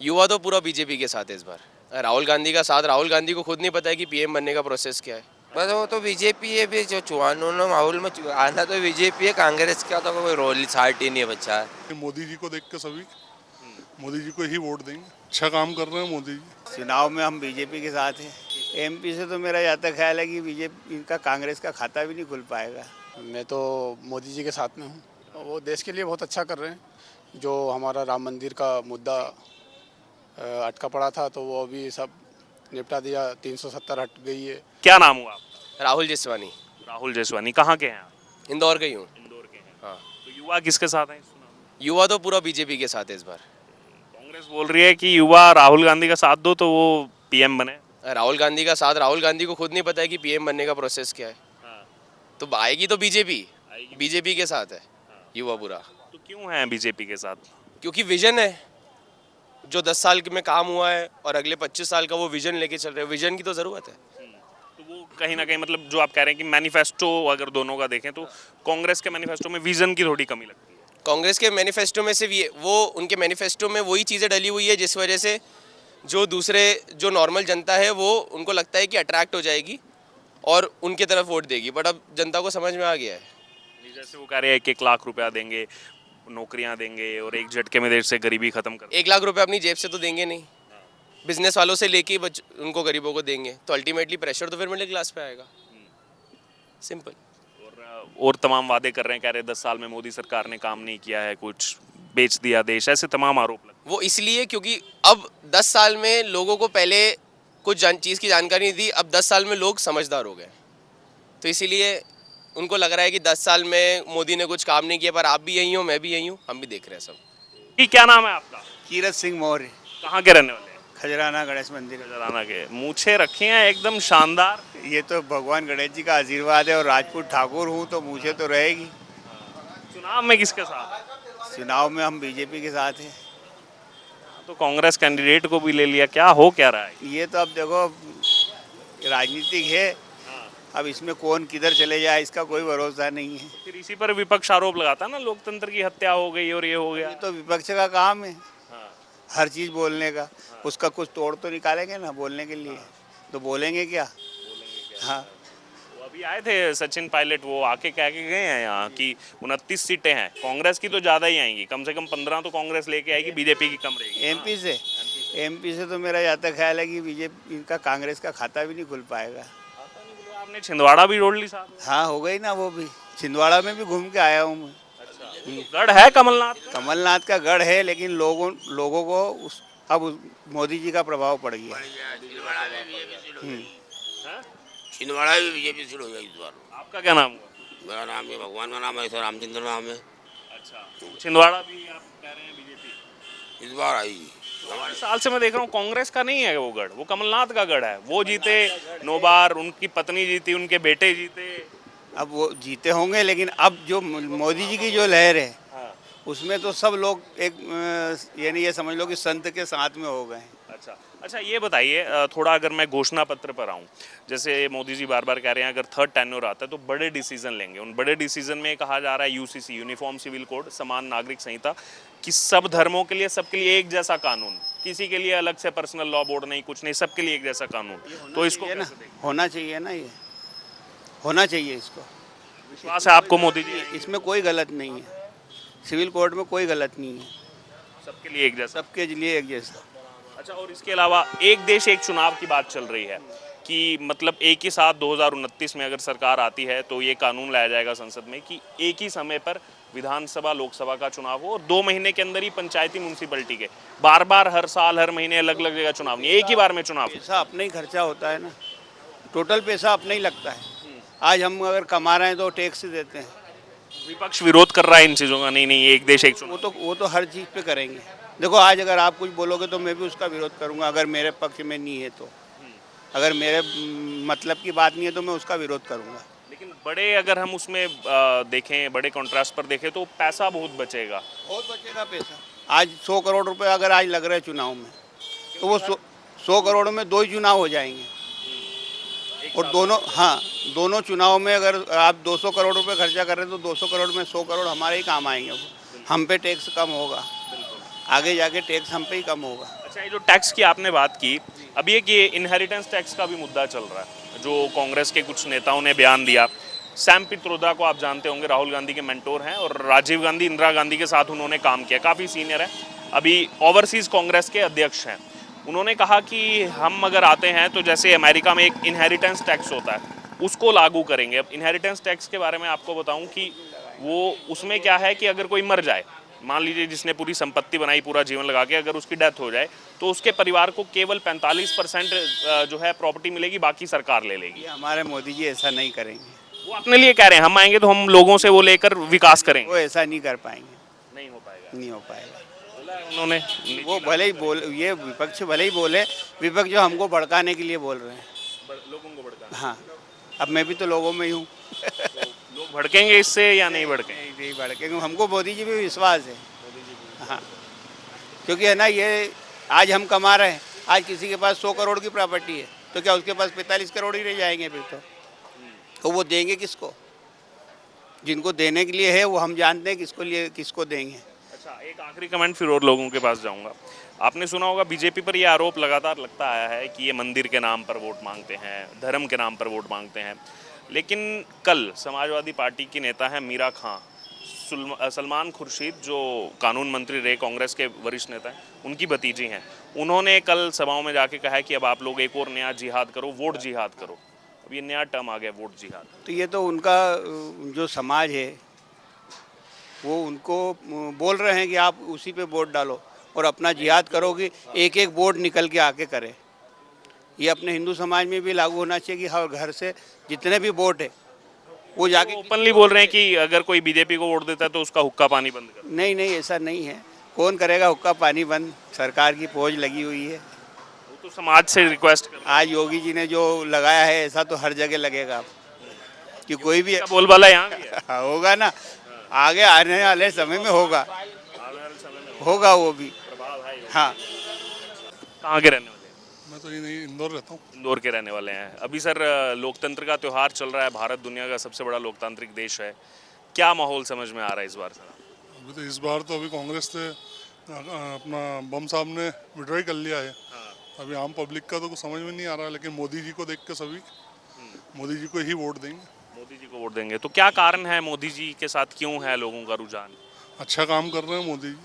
युवा तो पूरा बीजेपी के साथ है इस बार। राहुल गांधी का साथ, राहुल गांधी को खुद नहीं पता है कि पीएम बनने का प्रोसेस क्या है। बस वो तो बीजेपी है भी, जो चुनाव माहौल में आना तो बीजेपी है, कांग्रेस का तो कोई रोल सार्ट ही नहीं बचा है। मोदी जी को देख के सभी मोदी जी को ही वोट देंगे। अच्छा काम कर रहे हैं मोदी जी। चुनाव में हम बीजेपी के साथ हैं। एमपी से तो मेरा यहाँ तक ख्याल है कि बीजेपी का कांग्रेस का खाता भी नहीं खुल पाएगा। मैं तो मोदी जी के साथ में हूँ। वो देश के लिए बहुत अच्छा कर रहे हैं। जो हमारा राम मंदिर का मुद्दा अटका पड़ा था तो वो अभी सब निपटा दिया। 370 हट गई है। क्या नाम हुआ आपका? राहुल जसवानी। राहुल जसवानी। कहाँ के हैं आप? इंदौर का ही हूँ। इंदौर के हैं। हाँ। तो युवा किसके साथ हैं इस चुनाव में? युवा तो पूरा बीजेपी के साथ है इस बार। कांग्रेस बोल रही है कि युवा राहुल गांधी का साथ दो तो वो पीएम बने। राहुल गांधी का साथ, राहुल गांधी को खुद नहीं पता है कि पीएम बनने का प्रोसेस क्या है। हाँ। तो आएगी तो बीजेपी, आएगी। बीजेपी के साथ है युवा पूरा। तो क्यों है बीजेपी के साथ? क्योंकि विजन है, जो 10 साल में काम हुआ है और अगले 25 साल का वो विजन लेके चल रहे हैं। विजन की तो ज़रूरत है। तो वो कहीं ना कहीं मतलब जो आप कह रहे हैं कि मैनिफेस्टो अगर दोनों का देखें तो कांग्रेस के मैनिफेस्टो में विजन की थोड़ी कमी लगती है। कांग्रेस के मैनिफेस्टो में सिर्फ ये, वो उनके मैनिफेस्टो में वही चीज़ें डली हुई है जिस वजह से जो नॉर्मल जनता है वो उनको लगता है कि अट्रैक्ट हो जाएगी और उनके तरफ वोट देगी। बट अब जनता को समझ में आ गया है। जैसे वो कह रहे हैं 1-1 लाख रुपया देंगे, नौकरियां देंगे और एक झटके में देश से गरीबी खत्म कर 1 लाख रुपए अपनी जेब से तो देंगे नहीं, बिजनेस वालों से लेके उनको गरीबों को देंगे। तो अल्टीमेटली प्रेशर तो फिर मिडिल क्लास पे आएगा। सिंपल। और तमाम वादे कर रहे हैं, कह रहे हैं 10 साल में मोदी सरकार ने काम नहीं किया है, कुछ बेच दिया देश, ऐसे तमाम आरोप लगते वो इसलिए क्योंकि अब 10 साल में लोगों को पहले कुछ चीज़ की जानकारी नहीं थी, अब 10 साल में लोग समझदार हो गए। तो इसीलिए उनको लग रहा है कि 10 साल में मोदी ने कुछ काम नहीं किया। पर आप भी यही हो, मैं भी यही हूँ, हम भी देख रहे हैं सब। हैं। क्या नाम है आपका? कीरत सिंह मौर्य, कहाँ के रहने वाले हैं? खजराना गणेश मंदिर। खजराना के। मूछें रखी हैं एकदम शानदार। ये तो भगवान गणेश जी का आशीर्वाद है और राजपूत ठाकुर हूँ तो मुझे तो रहेगी। चुनाव में किसके साथ? चुनाव में हम बीजेपी के साथ हैं। तो कांग्रेस कैंडिडेट को भी ले लिया, क्या हो क्या रहा है? ये तो अब देखो राजनीतिक है, अब इसमें कौन किधर चले जाए इसका कोई भरोसा नहीं है। फिर इसी पर विपक्ष आरोप लगाता है ना, लोकतंत्र की हत्या हो गई और ये हो गया। ये तो विपक्ष का काम है हाँ। हर चीज़ बोलने का। उसका कुछ तोड़ तो निकालेंगे ना बोलने के लिए, तो बोलेंगे क्या। हाँ, वो अभी आए थे सचिन पायलट, वो आके कह के गए हैं यहाँ की 29 सीटें हैं, कांग्रेस की तो ज़्यादा ही आएंगी, कम से कम 15 तो कांग्रेस लेके आएगी, बीजेपी की कम रहेगी। एमपी से तो मेरा यहाँ तक ख्याल है कि बीजेपी का कांग्रेस का खाता भी नहीं खुल पाएगा। आपने छिंदवाड़ा भी जोड़ ली साहब? हाँ, हो गई ना वो भी। छिंदवाड़ा में भी घूम के आया हूँ मैं। गढ़ है कमलनाथ का? कमलनाथ का गढ़ है, लेकिन लोगों को अब मोदी जी का प्रभाव पड़ गया। छिंदवाड़ा भी बीजेपी सीट हो जाएगी इस बार। आपका क्या नाम हुआ? मेरा नाम है, भगवान का नाम है, ऐसा रामचंद्र नाम है। अच्छा, छिंदवाड़ा भी आप कह रहे हैं बीजेपी इस बार आएगी। हमारे साल से मैं देख रहा हूँ कांग्रेस का नहीं है वो गढ़, वो कमलनाथ का गढ़ है। वो जीते 9 बार, उनकी पत्नी जीती, उनके बेटे जीते। अब वो जीते होंगे, लेकिन अब जो मोदी जी की जो लहर है उसमें तो सब लोग एक यानी ये समझ लो कि संत के साथ में हो गए हैं। अच्छा अच्छा, ये बताइए थोड़ा, अगर मैं घोषणा पत्र पर आऊँ, जैसे मोदी जी बार बार कह रहे हैं अगर थर्ड टेन्योर आता है तो बड़े डिसीजन लेंगे। उन बड़े डिसीजन में कहा जा रहा है यूसीसी, यूनिफॉर्म सिविल कोड, समान नागरिक संहिता, कि सब धर्मों के लिए, सबके लिए एक जैसा कानून, किसी के लिए अलग से पर्सनल लॉ बोर्ड नहीं, कुछ नहीं, सबके लिए एक जैसा कानून। तो इसको ना होना चाहिए ना, ये होना चाहिए। इसको विश्वास है आपको मोदी जी? इसमें कोई गलत नहीं है, सिविल कोड में कोई गलत नहीं है, सबके लिए एक जैसा। सबके लिए एक जैसा। अच्छा, और इसके अलावा एक देश एक चुनाव की बात चल रही है कि मतलब एक ही साथ 2029 में अगर सरकार आती है तो ये कानून लाया जाएगा संसद में कि एक ही समय पर विधानसभा लोकसभा का चुनाव हो और 2 महीने के अंदर ही पंचायती म्यूनसिपलिटी के, बार बार हर साल हर महीने अलग अलग जगह चुनाव नहीं, एक ही बार में चुनाव। पैसा अपना ही खर्चा होता है ना, टोटल पैसा अपना ही लगता है। आज हम अगर कमा रहे हैं तो टैक्स देते हैं। विपक्ष विरोध कर रहा है इन चीज़ों का, नहीं नहीं एक देश एक चुनाव। वो तो हर चीज़ पे करेंगे। देखो, आज अगर आप कुछ बोलोगे तो मैं भी उसका विरोध करूंगा, अगर मेरे पक्ष में नहीं है तो। अगर मेरे मतलब की बात नहीं है तो मैं उसका विरोध करूंगा। लेकिन बड़े अगर हम उसमें देखें, बड़े कॉन्ट्रास्ट पर देखें तो पैसा बहुत बचेगा। बहुत बचेगा पैसा। आज 100 करोड़ रुपए अगर आज लग रहे हैं चुनाव में, तो वो 100 करोड़ में 2 ही चुनाव हो जाएंगे। और दोनों चुनाव में अगर आप 200 करोड़ रुपए खर्चा कर रहे हैं तो 200 करोड़ में 100 करोड़ हमारे ही काम आएंगे। हम पे टैक्स कम होगा। आगे जाके टैक्स हम पे ही कम होगा। अच्छा, ये जो टैक्स की आपने बात की, अभी एक ये इनहेरिटेंस टैक्स का भी मुद्दा चल रहा है, जो कांग्रेस के कुछ नेताओं ने बयान दिया। सैम पित्रोदा को आप जानते होंगे, राहुल गांधी के मेंटोर हैं और राजीव गांधी, इंदिरा गांधी के साथ उन्होंने काम किया, काफ़ी सीनियर है, अभी ओवरसीज़ कांग्रेस के अध्यक्ष हैं। उन्होंने कहा कि हम अगर आते हैं तो जैसे अमेरिका में एक इनहेरिटेंस टैक्स होता है, उसको लागू करेंगे। अब इनहेरिटेंस टैक्स के बारे में आपको बताऊं कि वो उसमें क्या है कि अगर कोई मर जाए, मान लीजिए जिसने पूरी संपत्ति बनाई पूरा जीवन लगा के, अगर उसकी डेथ हो जाए तो उसके परिवार को केवल 45% जो है प्रॉपर्टी मिलेगी, बाकी सरकार ले लेगी। ये हमारे मोदी जी ऐसा नहीं करेंगे, वो अपने लिए कह रहे हैं, हम आएंगे तो हम लोगों से वो लेकर विकास करेंगे। वो ऐसा नहीं कर पाएंगे, नहीं हो पाएगा, नहीं हो पाएगा। बोला है उन्होंने। वो भले ही बोल, ये विपक्ष भले ही बोले, विपक्ष जो हमको भड़काने के लिए बोल रहे हैं। लोगों को भड़का, हाँ, अब मैं भी तो लोगों में ही हूँ। लोग भड़केंगे इससे या नहीं भड़केंगे? नहीं भड़केंगे, हमको मोदी जी पे विश्वास है। हाँ, क्योंकि है ना, ये आज हम कमा रहे हैं, आज किसी के पास 100 करोड़ की प्रॉपर्टी है तो क्या उसके पास 45 करोड़ ही रह जाएंगे फिर तो वो देंगे किसको? जिनको देने के लिए है वो हम जानते हैं किसको लिए, किसको देंगे। अच्छा, एक आखिरी कमेंट फिर और लोगों के पास जाऊंगा। आपने सुना होगा बीजेपी पर यह आरोप लगातार लगता आया है कि ये मंदिर के नाम पर वोट मांगते हैं, धर्म के नाम पर वोट मांगते हैं, लेकिन कल समाजवादी पार्टी की नेता हैं मीरा खां, सलमान खुर्शीद जो कानून मंत्री रहे, कांग्रेस के वरिष्ठ नेता हैं, उनकी भतीजी हैं, उन्होंने कल सभाओं में जाके कहा है कि अब आप लोग एक और नया जिहाद करो, वोट जिहाद करो। अब ये नया टर्म आ गया, वोट जिहाद। तो ये तो उनका जो समाज है वो उनको बोल रहे हैं कि आप उसी पे वोट डालो और अपना जिहाद करो कि एक एक वोट निकल के आके करे। ये अपने हिंदू समाज में भी लागू होना चाहिए कि हर घर से जितने भी वोट है वो जाके ओपनली बोल रहे हैं कि अगर कोई बीजेपी को वोट देता है तो उसका हुक्का पानी बंद कर। नहीं नहीं, ऐसा नहीं है। कौन करेगा हुक्का पानी बंद? सरकार की फौज लगी हुई है। वो तो समाज से रिक्वेस्ट कर, आज योगी जी ने जो लगाया है ऐसा तो हर जगह लगेगा कि कोई भी बोलबाला यहाँ भी है। होगा ना, आगे आने वाले समय में होगा, होगा वो भी। हाँ, कहाँ के रहने वाले हैं? मैं तो ये नहीं, इंदौर रहता हूँ। इंदौर के रहने वाले हैं। अभी सर लोकतंत्र का त्यौहार चल रहा है, भारत दुनिया का सबसे बड़ा लोकतांत्रिक देश है, क्या माहौल समझ में आ रहा है इस बार सर? अभी तो इस बार तो अभी कांग्रेस से अपना बम साहब ने विड्रॉ कर लिया है। अभी आम पब्लिक का तो कुछ समझ में नहीं आ रहा, लेकिन मोदी जी को देख के सभी मोदी जी को ही वोट देंगे। मोदी जी को वोट देंगे तो क्या कारण है, मोदी जी के साथ क्यों है लोगों का रुझान? अच्छा काम कर रहे हैं मोदी जी,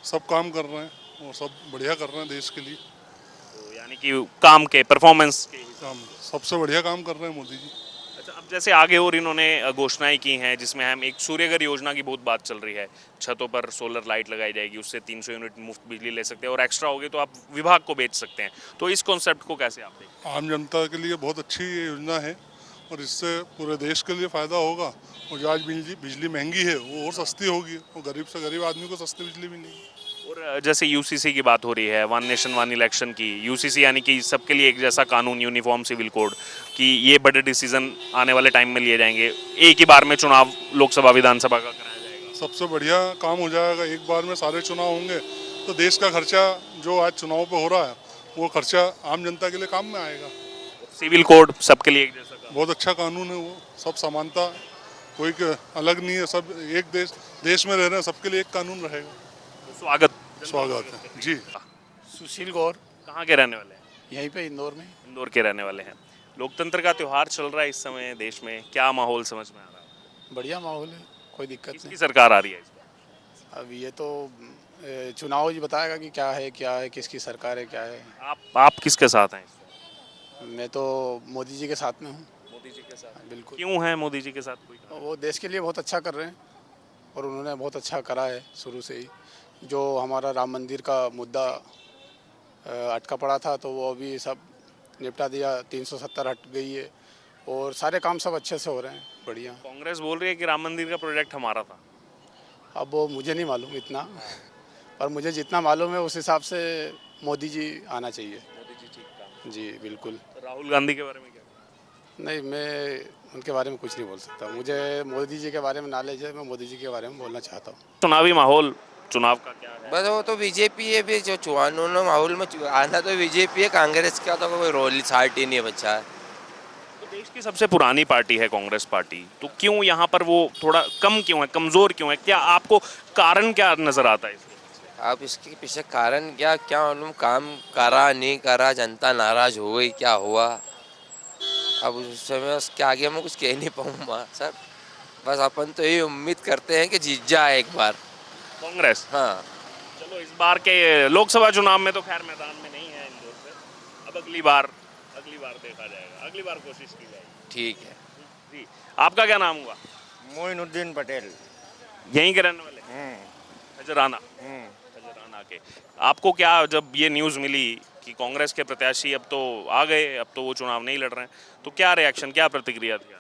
सब काम कर रहे हैं और सब बढ़िया कर रहे हैं देश के लिए। तो यानी कि काम के, परफॉर्मेंस के। काम सबसे बढ़िया काम कर रहे हैं मोदी जी। अच्छा, अब जैसे आगे और इन्होंने घोषणाएं की हैं, जिसमें हम एक सूर्यघर योजना की बहुत बात चल रही है, छतों पर सोलर लाइट लगाई जाएगी, उससे 300 यूनिट मुफ्त बिजली ले सकते हैं और एक्स्ट्रा होगी तो आप विभाग को बेच सकते हैं। तो इस कॉन्सेप्ट को कैसे आप देखते आम जनता के लिए बहुत अच्छी ये योजना है और इससे पूरे देश के लिए फ़ायदा होगा। और जो आज बिजली महंगी है वो और सस्ती होगी, और गरीब से गरीब आदमी को सस्ती बिजली भी नहीं। और जैसे यूसीसी की बात हो रही है, वन नेशन वन इलेक्शन की, यूसीसी यानी कि सबके लिए एक जैसा कानून, यूनिफॉर्म सिविल कोड, कि ये बड़े डिसीजन आने वाले टाइम में लिए जाएंगे, एक ही बार में चुनाव लोकसभा विधानसभा का कराया जाएगा। सबसे बढ़िया काम हो जाएगा, एक बार में सारे चुनाव होंगे तो देश का खर्चा जो आज चुनाव पे हो रहा है वो खर्चा आम जनता के लिए काम में आएगा। सिविल कोड सबके लिए एक जैसा बहुत अच्छा कानून है वो, सब समानता, कोई अलग नहीं है, सब एक देश में रह रहे हैं, सबके लिए एक कानून रहेगा। स्वागत है जी। सुशील गौर, कहाँ के रहने वाले हैं? यहीं पे इंदौर में। इंदौर के रहने वाले हैं। लोकतंत्र का त्यौहार चल रहा है इस समय देश में, क्या माहौल समझ में आ रहा है? बढ़िया माहौल है, कोई दिक्कत किसकी नहीं। सरकार आ रही है इस बार? अब ये तो चुनाव ही बताएगा कि क्या है, किसकी सरकार है, क्या है। आप किसके साथ हैं इस बार? मैं तो मोदी जी के साथ में हूँ। मोदी जी के साथ। बिल्कुल, क्यों है मोदी जी के साथ? कोई वो देश के लिए बहुत अच्छा कर रहे हैं और उन्होंने बहुत अच्छा करा है शुरू से ही। जो हमारा राम मंदिर का मुद्दा अटका पड़ा था तो वो अभी सब निपटा दिया, 370 हट गई है और सारे काम सब अच्छे से हो रहे हैं, बढ़िया। कांग्रेस बोल रही है कि राम मंदिर का प्रोजेक्ट हमारा था। अब वो मुझे नहीं मालूम इतना, पर मुझे जितना मालूम है उस हिसाब से मोदी जी आना चाहिए। मोदी जी ठीक काम। जी बिल्कुल। राहुल गांधी के बारे में क्या? नहीं, मैं उनके बारे में कुछ नहीं बोल सकता। मुझे मोदी जी के बारे में नॉलेज है, मैं मोदी जी के बारे में बोलना चाहता हूँ। चुनावी माहौल, चुनाव का क्या है? बस वो तो बीजेपी है भी, जो चुनाव माहौल में आना तो बीजेपी है, कांग्रेस का तो कोई रोल सार्ट ही नहीं बचा है। तो देश की सबसे पुरानी पार्टी है कांग्रेस पार्टी, तो क्यों यहाँ पर वो थोड़ा कम क्यों है, कमजोर क्यों है? क्या आपको कारण क्या नजर आता है इसमें? अब इसके पीछे कारण क्या क्या मालूम, काम करा नहीं करा, जनता नाराज हो गई, क्या हुआ अब उस समय उसके आगे मैं कुछ कह नहीं पाऊँगा सर। बस अपन तो यही उम्मीद करते हैं कि जीत जाए एक बार। कांग्रेस। हाँ चलो इस बार के लोकसभा चुनाव में तो खैर मैदान में नहीं है इंदौर से, अब अगली बार देखा जाएगा, अगली बार कोशिश की जाएगी। ठीक है। जी, आपका क्या नाम हुआ? मोइनुद्दीन पटेल। यहीं के रहने वाले? खजराना। खजराना के। आपको क्या, जब ये न्यूज़ मिली कि कांग्रेस के प्रत्याशी अब तो आ गए, अब तो वो चुनाव नहीं लड़ रहे हैं, तो क्या रिएक्शन, क्या प्रतिक्रिया थी?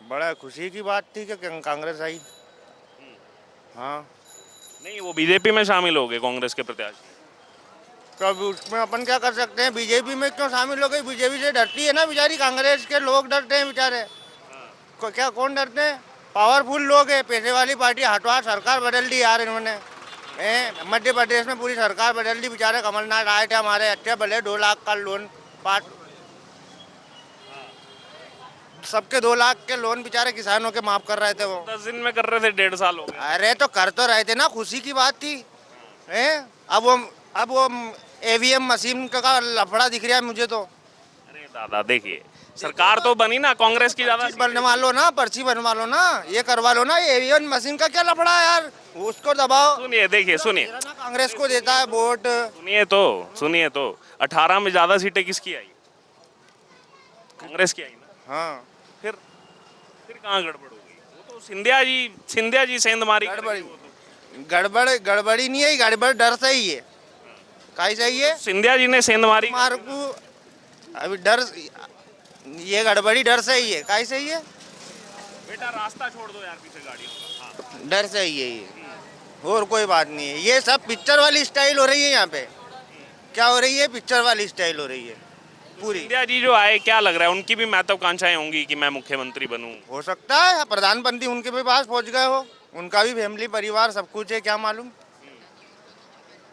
बड़ा खुशी की बात थी कि कांग्रेस आई। हाँ, नहीं, वो बीजेपी में शामिल हो गए कांग्रेस के प्रत्याशी। तो अब उसमें अपन क्या कर सकते हैं? बीजेपी में क्यों शामिल हो गई? बीजेपी से डरती है ना बेचारी, कांग्रेस के लोग डरते हैं बेचारे। क्या कौन डरते हैं? पावरफुल लोग हैं, पैसे वाली पार्टी हटवा सरकार बदल दी यार इन्होंने। मध्य प्रदेश में पूरी सरकार बदल दी, बेचारे कमलनाथ आए थे हमारे, अच्छे भले 2 लाख का लोन पास, सबके 2 लाख के लोन बेचारे किसानों के माफ कर रहे थे वो। 10 दिन में कर रहे थे, 1.5 साल हो गए। अरे तो कर तो रहे थे ना, खुशी की बात थी। अब वो ईवीएम मशीन का लफड़ा दिख रहा है मुझे तो। अरे दादा देखिए, सरकार तो बनी ना कांग्रेस की, ज्यादा बनवा लो ना, पर्ची बनवा लो ना, ये करवा लो ना, ईवीएम मशीन का क्या लफड़ा है यार, उसको दबाओ। सुनिए, देखिए सुनिए, ना कांग्रेस को देता है वोट। सुनिए तो 18 में ज्यादा सीटें किसकी आई? कांग्रेस की आई ना। हाँ, फिर कहाँ गड़बड़ हो गई? वो तो सिंधिया जी सेंध मारी। गड़बड़ी नहीं है, गड़बड़ डर से ही है। काहे सही है? सिंधिया जी ने सेंध मारी। मार को अभी डर, ये गड़बड़ी डर से ही है। काहे सही है? बेटा रास्ता छोड़ दो यार पीछे गाड़ियों का। हाँ। डर से ही है ये, और कोई बात नहीं है। ये सब पिक्चर वाली स्टाइल हो रही है यहाँ पे। क्या हो रही है? पिक्चर वाली स्टाइल हो रही है पूरी। सिंधिया जी जो आए, क्या लग रहा है उनकी भी महत्वाकांक्षाएं होंगी कि मैं मुख्यमंत्री बनूं? हो सकता है प्रधानमंत्री उनके भी पास पहुँच गए हो, उनका भी फैमिली परिवार सब कुछ है, क्या मालूम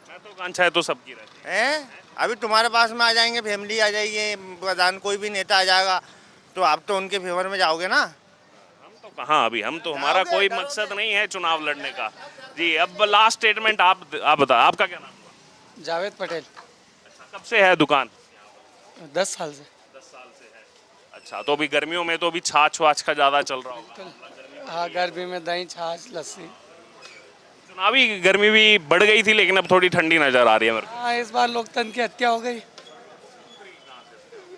महत्वाकांक्षाएं तो सबकी रहती है। अभी तुम्हारे पास में आ जाएंगे, फैमिली आ जाएगी, प्रधान कोई भी नेता आ जाएगा, तो आप तो उनके फेवर में जाओगे ना। हम तो कहाँ, अभी हम तो, हमारा कोई मकसद नहीं है चुनाव लड़ने का। जी, अब लास्ट स्टेटमेंट आप बता, आपका क्या नाम हुआ? जावेद पटेल। अच्छा, कब से है दुकान? 10 साल से। 10 साल से है। अच्छा, तो अभी गर्मियों में तो अभी छाछ वाछ का ज्यादा चल रहा होगा। हाँ, गर्मी में दही, छाछ, लस्सी। चुनावी गर्मी भी बढ़ गई थी, लेकिन अब थोड़ी ठंडी नजर आ रही है मेरे को। हाँ, इस बार लोकतंत्र की हत्या हो गई।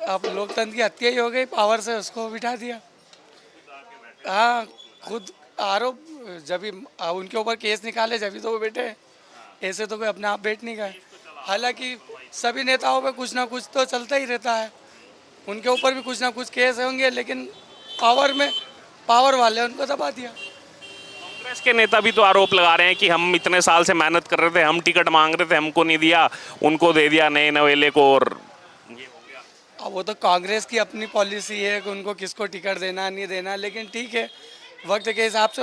अब लोकतंत्र की हत्या ही हो गई, पावर से उसको बिठा दिया। हाँ, खुद आरोप, जब भी उनके ऊपर केस निकाले जब भी तो वो बैठे, ऐसे तो कोई अपने आप बैठ नहीं गए। हालांकि सभी नेताओं पे कुछ ना कुछ तो चलता ही रहता है, उनके ऊपर भी कुछ ना कुछ केस होंगे, लेकिन पावर वाले उनको दबा दिया। कांग्रेस के नेता भी तो आरोप लगा रहे हैं कि हम इतने साल से मेहनत कर रहे थे, हम टिकट मांग रहे थे, हमको नहीं दिया, उनको दे दिया नए नवेले को, और ये हो गया। अब वो तो कांग्रेस की अपनी पॉलिसी है कि उनको किसको टिकट देना नहीं देना, लेकिन ठीक है, वक्त के हिसाब से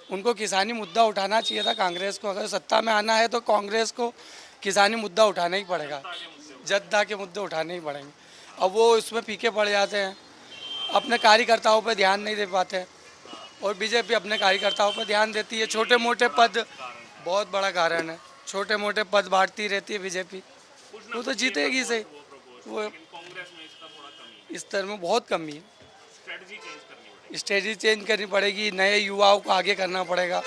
उनको किसानी मुद्दा उठाना चाहिए था कांग्रेस को। अगर सत्ता में आना है तो कांग्रेस को किसानी मुद्दा उठाना ही पड़ेगा, जनता के मुद्दे उठाने ही पड़ेंगे। अब वो इसमें पीछे पड़ जाते हैं, अपने कार्यकर्ताओं पर ध्यान नहीं दे पाते, और बीजेपी अपने कार्यकर्ताओं पर ध्यान देती है। छोटे मोटे पद बहुत बड़ा कारण है, छोटे मोटे पद बांटती रहती है बीजेपी, वो तो जीतेगी सही। वो इस तरह में बहुत कमी है, स्ट्रेटजी चेंज करनी पड़ेगी, नए युवाओं को आगे करना पड़ेगा।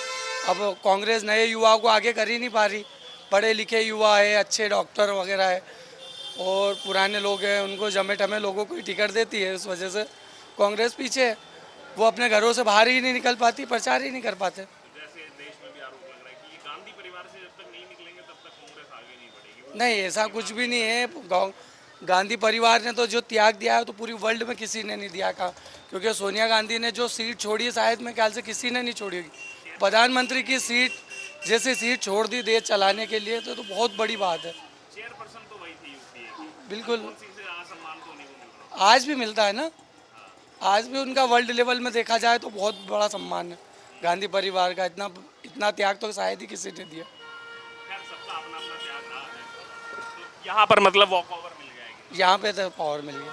अब कांग्रेस नए युवाओं को आगे कर ही नहीं पा रही, पढ़े लिखे युवा है, अच्छे डॉक्टर वगैरह है, और पुराने लोग हैं, उनको जमे टमे लोगों को ही टिकट देती है। उस वजह से कांग्रेस पीछे है, वो अपने घरों से बाहर ही नहीं निकल पाती, प्रचार ही नहीं कर पाते। जैसे देश में भी आरोप लग रहा है कि गांधी परिवार से जब तक नहीं निकलेंगे तब तक कांग्रेस आगे नहीं बढ़ेगी। नहीं, ऐसा कुछ भी नहीं है। गांधी परिवार ने तो जो त्याग दिया है तो पूरी वर्ल्ड में किसी ने नहीं दिया का, क्योंकि सोनिया गांधी ने जो सीट छोड़ी है शायद मेरे ख्याल से किसी ने नहीं छोड़ी होगी। प्रधानमंत्री की सीट जैसे सीट छोड़ दी देश चलाने के लिए, तो बहुत बड़ी बात है। चेयरपर्सन तो वही थी यूपीए की। बिल्कुल, सम्मान तो नहीं मिल आज भी मिलता है ना, आज भी उनका वर्ल्ड लेवल में देखा जाए तो बहुत बड़ा सम्मान है गांधी परिवार का। इतना त्याग तो शायद ही किसी ने दिया। सबका अपना अपना त्याग रहा है। तो यहाँ पर मतलब वॉक ओवर मिल जाएगी। यहाँ पे तो पावर मिल गया।